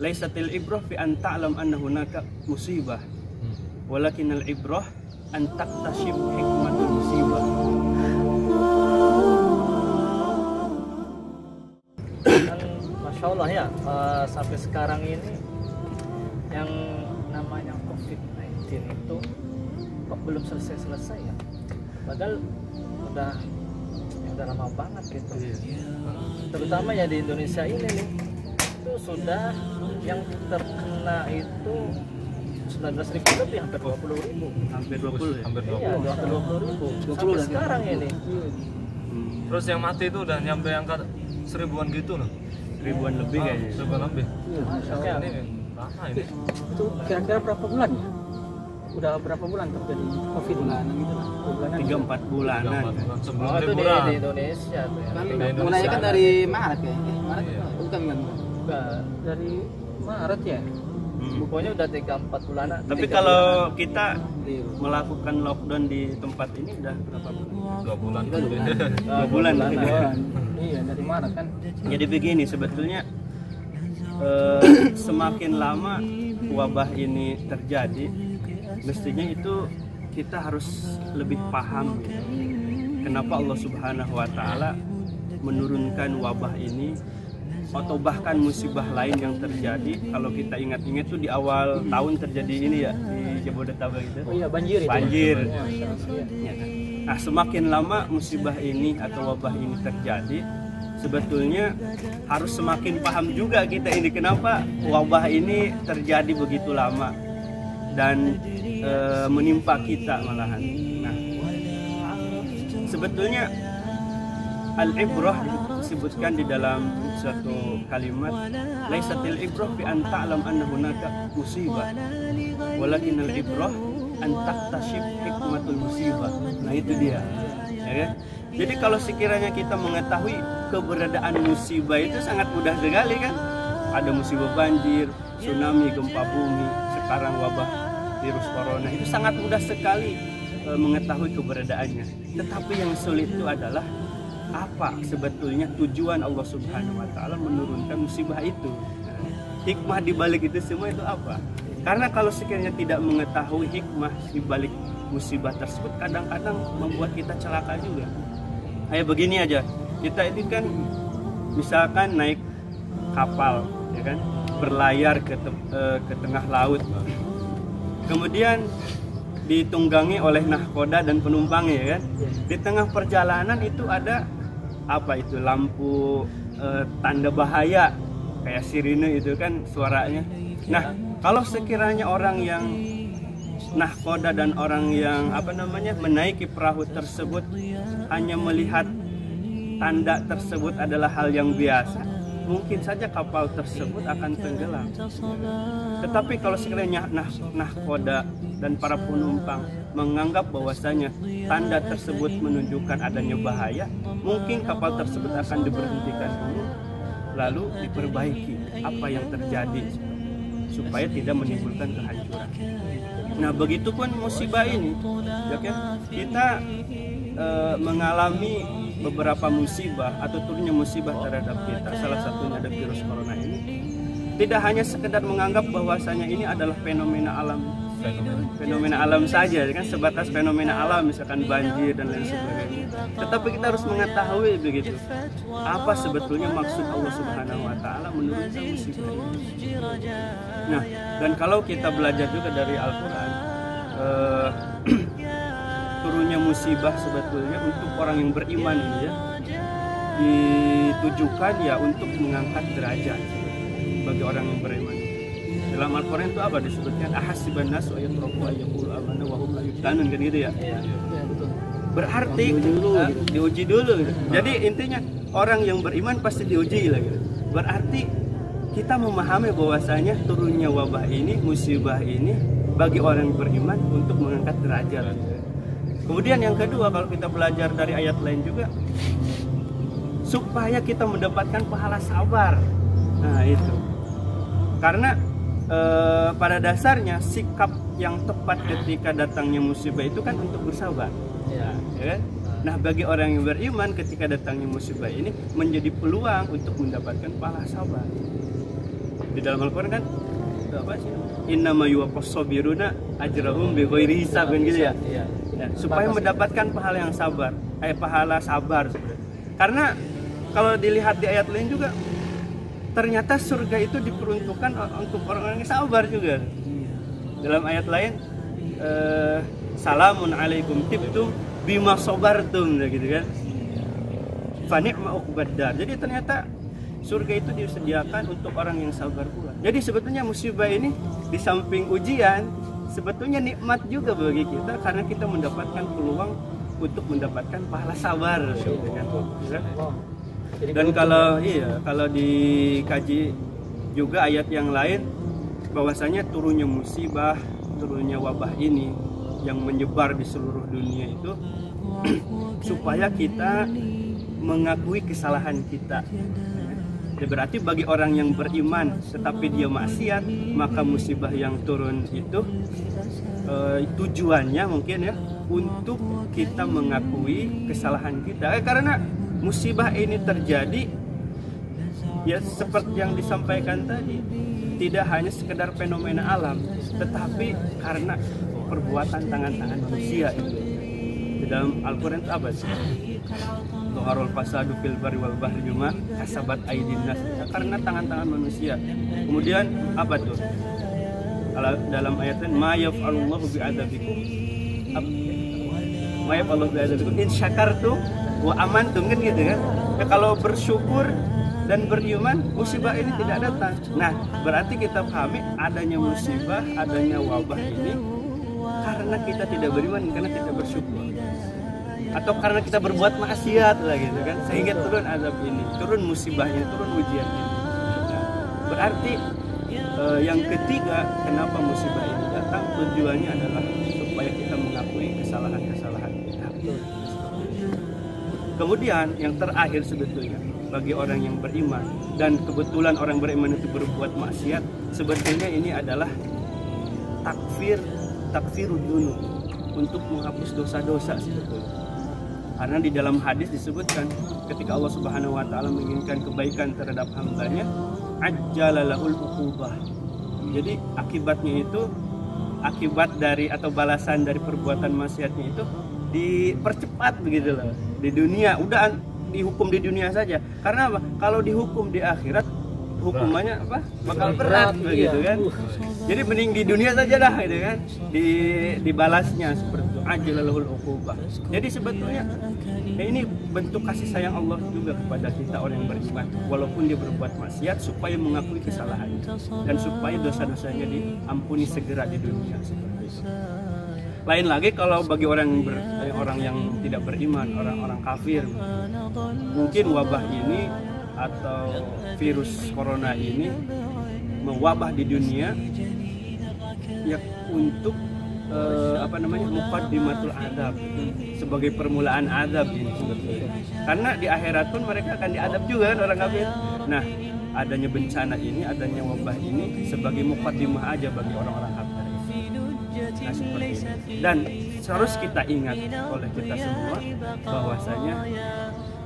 Laisatil ibrah fi an ta'lam anna hunaka musibah, walakinal ibrah an taktashif hikmatul musibah. Masya Allah ya, sampai sekarang ini yang namanya COVID-19 itu kok belum selesai-selesai ya, padahal udah lama banget gitu. Terutama ya di Indonesia ini nih, itu sudah yang terkena itu 19.000 lebih, hampir 20.000. Hampir 20 ya? Hampir 20. Iya, hampir 20.000 sampai sekarang ini. Terus yang mati itu udah nyampe angka 1000-an gitu loh. Ribuan lebih kayaknya. 1000-an lebih. Masya Allah. Ini lama ini. Itu kira-kira berapa bulan ya? Udah berapa bulan terjadi COVID bulanan gitu lah? 3-4 bulanan. Sebelum Oh, itu liburan. di Indonesia tuh ya. Kan Di Indonesia. mulai kan dari Maret ya? Maret Iya. bukan kan? Enggak, Dari Maret ya? pokoknya udah 3-4 bulanan. Tapi 3 kalau bulanan. kita Iya. melakukan lockdown di tempat ini udah berapa bulan? 2 bulan. Kita juga. 2 bulan. Iya, dari Maret kan? Jadi begini sebetulnya, semakin lama wabah ini terjadi, mestinya itu kita harus lebih paham gitu. Kenapa Allah Subhanahu wa Ta'ala menurunkan wabah ini, atau bahkan musibah lain yang terjadi. Kalau kita ingat-ingat tuh di awal tahun terjadi ini ya di Jabodetabek gitu. Oh iya, banjir itu. Banjir. Iya. Ya kan? Nah, semakin lama musibah ini atau wabah ini terjadi, sebetulnya harus semakin paham juga kita ini kenapa wabah ini terjadi begitu lama dan menimpa kita malahan. Nah, sebetulnya al-ibrah disebutkan di dalam suatu kalimat, laisatil ibrah fi an ta'lam anna hunaka musibah, walakinal ibrah an taktashif hikmatul musibah. Nah, itu dia. Ya kan? Jadi kalau sekiranya kita mengetahui keberadaan musibah itu sangat mudah sekali kan. Ada musibah banjir, tsunami, gempa bumi, sekarang wabah virus corona, itu sangat mudah sekali mengetahui keberadaannya. Tetapi yang sulit itu adalah apa sebetulnya tujuan Allah Subhanahu wa Ta'ala menurunkan musibah itu. Hikmah di balik itu semua itu apa? Karena kalau sekiranya tidak mengetahui hikmah di balik musibah tersebut, kadang-kadang membuat kita celaka juga. Kayak begini aja, kita ini kan misalkan naik kapal, ya kan, berlayar ke tengah laut, kemudian ditunggangi oleh nahkoda dan penumpangnya, ya kan. Di tengah perjalanan itu ada apa itu, lampu tanda bahaya kayak sirine itu kan suaranya. Nah, kalau sekiranya orang yang nahkoda dan orang yang menaiki perahu tersebut hanya melihat tanda tersebut adalah hal yang biasa, mungkin saja kapal tersebut akan tenggelam. Tetapi kalau sekiranya nahkoda dan para penumpang menganggap bahwasanya tanda tersebut menunjukkan adanya bahaya, mungkin kapal tersebut akan diberhentikan dulu, lalu diperbaiki apa yang terjadi supaya tidak menimbulkan kehancuran. Nah, begitupun musibah ini, ya kan? Kita mengalami beberapa musibah atau turunnya musibah terhadap kita, salah satunya ada virus corona ini. Tidak hanya sekedar menganggap bahwasanya ini adalah fenomena alam saja, kan, sebatas fenomena alam, misalkan banjir dan lain sebagainya. Tetapi kita harus mengetahui begitu, apa sebetulnya maksud Allah Subhanahu wa Ta'ala menurunkan musibah ini. Nah, dan kalau kita belajar juga dari Al-Quran, turunnya musibah sebetulnya untuk orang yang beriman ini ya, ditujukan ya untuk mengangkat derajat bagi orang yang beriman. Dalam Al-Quran itu apa disebutkan? Ahasiban nasu ayatraku ayyaqulu amanna wa hum la yuftanun, kan gitu ya. Berarti diuji dulu gitu. Jadi intinya orang yang beriman pasti diuji lagi. Berarti kita memahami bahwasanya turunnya wabah ini, musibah ini bagi orang yang beriman untuk mengangkat derajat. Kemudian yang kedua, kalau kita belajar dari ayat lain juga, supaya kita mendapatkan pahala sabar. Nah, itu. Karena pada dasarnya sikap yang tepat ketika datangnya musibah itu kan untuk bersabar. Ya kan? Nah, bagi orang yang beriman ketika datangnya musibah ini menjadi peluang untuk mendapatkan pahala sabar. Di dalam Al-Quran kan apa sih? Innama yuwaffas sabiruna ajrahum bighairi hisab kan gitu ya. Iya. Ya, supaya mendapatkan pahala yang sabar, pahala sabar sebenarnya. Karena kalau dilihat di ayat lain juga ternyata surga itu diperuntukkan untuk orang-orang yang sabar juga. Dalam ayat lain salamun alaikum tibtum bima sabartum gitu kan. Fa ni'ma uqbaddar. Jadi ternyata surga itu disediakan untuk orang yang sabar pula. Jadi sebetulnya musibah ini di samping ujian sebetulnya nikmat juga bagi kita karena kita mendapatkan peluang untuk mendapatkan pahala sabar gitu kan. Dan kalau dikaji juga ayat yang lain bahwasanya turunnya musibah, turunnya wabah ini yang menyebar di seluruh dunia itu supaya kita mengakui kesalahan kita. Ya, berarti bagi orang yang beriman tetapi dia maksiat, maka musibah yang turun itu tujuannya mungkin ya untuk kita mengakui kesalahan kita. Karena musibah ini terjadi ya seperti yang disampaikan tadi, tidak hanya sekedar fenomena alam, tetapi karena perbuatan tangan-tangan manusia itu. Di dalam Al-Quran itu apa sih? Zuharul fasadu fil barri wal bahri bima kasabat aydin nas, karena tangan-tangan manusia. Kemudian apa tuh? Dalam ayatnya ma yaf'alullahu bi'adabikum ma yaf'alullahu bi'adabikum in syakartum wa amantum kan gitu kan. Ya, kalau bersyukur dan beriman musibah ini tidak datang. Nah, berarti kita pahami adanya musibah, adanya wabah ini karena kita tidak beriman, karena tidak bersyukur. Atau karena kita berbuat maksiat lah gitu kan, sehingga turun azab ini, turun musibahnya, turun ujian ini. Nah, berarti yang ketiga kenapa musibah ini datang tujuannya adalah supaya kita mengakui kesalahan-kesalahan kita. Kemudian yang terakhir sebetulnya bagi orang yang beriman, dan kebetulan orang beriman itu berbuat maksiat, sebetulnya ini adalah takfirud dunub, untuk menghapus dosa-dosa sebetulnya. Karena di dalam hadis disebutkan ketika Allah Subhanahu wa taala menginginkan kebaikan terhadap hambanya, ajjalalahul uqubah. Jadi akibatnya itu, akibat dari atau balasan dari perbuatan maksiatnya itu dipercepat begitu loh. Di dunia udah dihukum di dunia saja. Karena apa? Kalau dihukum di akhirat hukumannya apa? Bakal berat begitu kan. Jadi mending di dunia saja dah gitu kan. Dibalasnya seperti itu, ajjalalahul uqubah. Jadi sebetulnya ini bentuk kasih sayang Allah juga kepada kita orang yang beriman, walaupun dia berbuat maksiat, supaya mengakui kesalahannya dan supaya dosa-dosanya diampuni segera di dunia seperti itu. Lain lagi kalau bagi orang yang tidak beriman, orang-orang kafir, mungkin wabah ini atau virus corona ini mewabah di dunia ya untuk muqaddimatul adab, sebagai permulaan adab ini sebetulnya. Karena di akhirat pun mereka akan diadab juga kan orang kafir. Nah, adanya bencana ini, adanya wabah ini sebagai muqaddimah aja bagi orang-orang kafir. Nah, seperti itu. Dan harus kita ingat oleh kita semua bahwasanya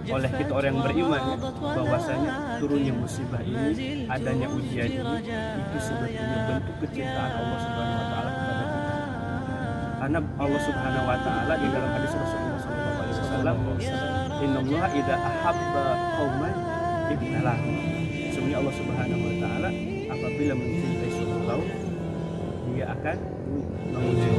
oleh kita orang yang beriman ya, bahwasanya turunnya musibah ini, adanya ujian ini itu sebetulnya bentuk kecintaan Allah Subhanahu wa taala kepada kita. Karena Allah Subhanahu wa taala di dalam hadis Rasulullah sallallahu alaihi wasallam, innallaha idza ahabba qauman ibtalahum. Sebenarnya Allah Subhanahu wa taala apabila mencintai suatu kaum, dia akan menguji